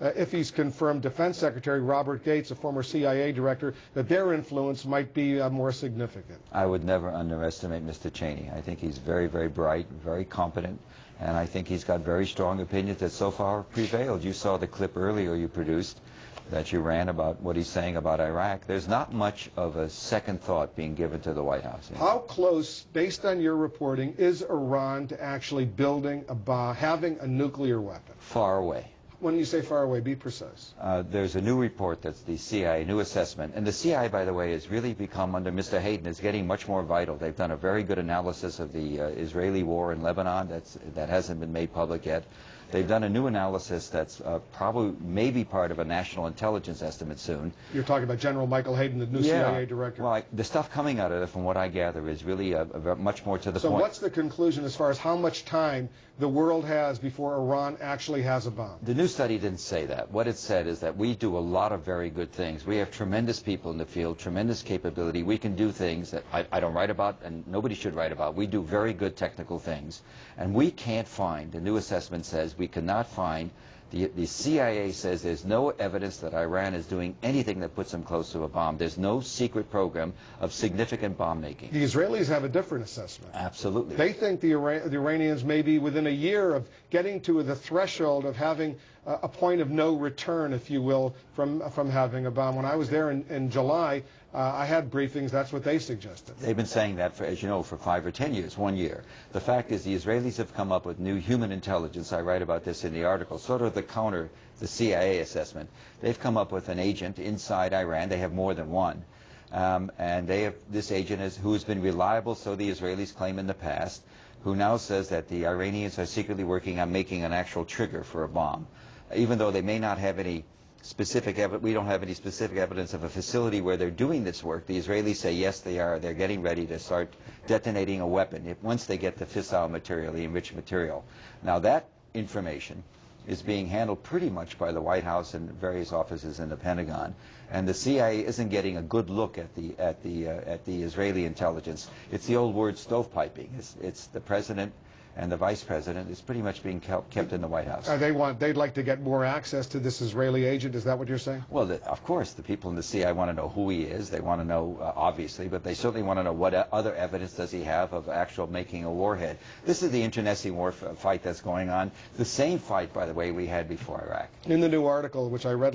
if he's confirmed, Defense Secretary Robert Gates, a former CIA director, that their influence might be more significant? I would never underestimate Mr. Cheney. I think he's very, very bright, very competent, and I think he's got very strong opinions that so far have prevailed. You saw the clip earlier you produced that you ran about what he's saying about Iraq. There's not much of a second thought being given to the White House. How close, based on your reporting, is Iran to actually building a bomb, having a nuclear weapon? Far away. When you say far away, be precise. There's a new report that's the CIA, new assessment. And the CIA, by the way, has really become, under Mr. Hayden, is getting much more vital. They've done a very good analysis of the Israeli war in Lebanon. That hasn't been made public yet. They've done a new analysis that's probably maybe part of a national intelligence estimate soon. You're talking about General Michael Hayden, the new CIA director. Well, the stuff coming out of it, from what I gather, is really much more to the point. So what's the conclusion as far as how much time the world has before Iran actually has a bomb? The new study didn't say that. What it said is that we do a lot of very good things. We have tremendous people in the field, tremendous capability. We can do things that I don't write about and nobody should write about. We do very good technical things. And we can't find, the new assessment says, we cannot find, the CIA says there's no evidence that Iran is doing anything that puts them close to a bomb. There's no secret program of significant bomb making. The Israelis have a different assessment. Absolutely. They think the Iranians may be within a year of getting to the threshold of having a point of no return, if you will, from having a bomb. When I was there in July, I had briefings. That's what they suggested. They've been saying that, as you know, for 5 or 10 years, 1 year. The fact is the Israelis have come up with new human intelligence. I write about this in the article, sort of the counter, the CIA assessment. They've come up with an agent inside Iran. They have more than one. And they have this agent who has been reliable, so the Israelis claim in the past, who now says that the Iranians are secretly working on making an actual trigger for a bomb. Even though they may not have any specific evidence, we don't have any specific evidence of a facility where they're doing this work. The Israelis say yes, they are. They're getting ready to start detonating a weapon once they get the fissile material, the enriched material. Now that information is being handled pretty much by the White House and various offices in the Pentagon, and the CIA isn't getting a good look at the Israeli intelligence. It's the old word stovepiping. It's the president and the vice president is pretty much being kept in the White House. They'd like to get more access to this Israeli agent. Is that what you're saying? Well, of course, the people in the CIA want to know who he is. They want to know, obviously, but they certainly want to know what other evidence does he have of actual making a warhead. This is the internecine war fight that's going on. The same fight, by the way, we had before Iraq. In the new article, which I read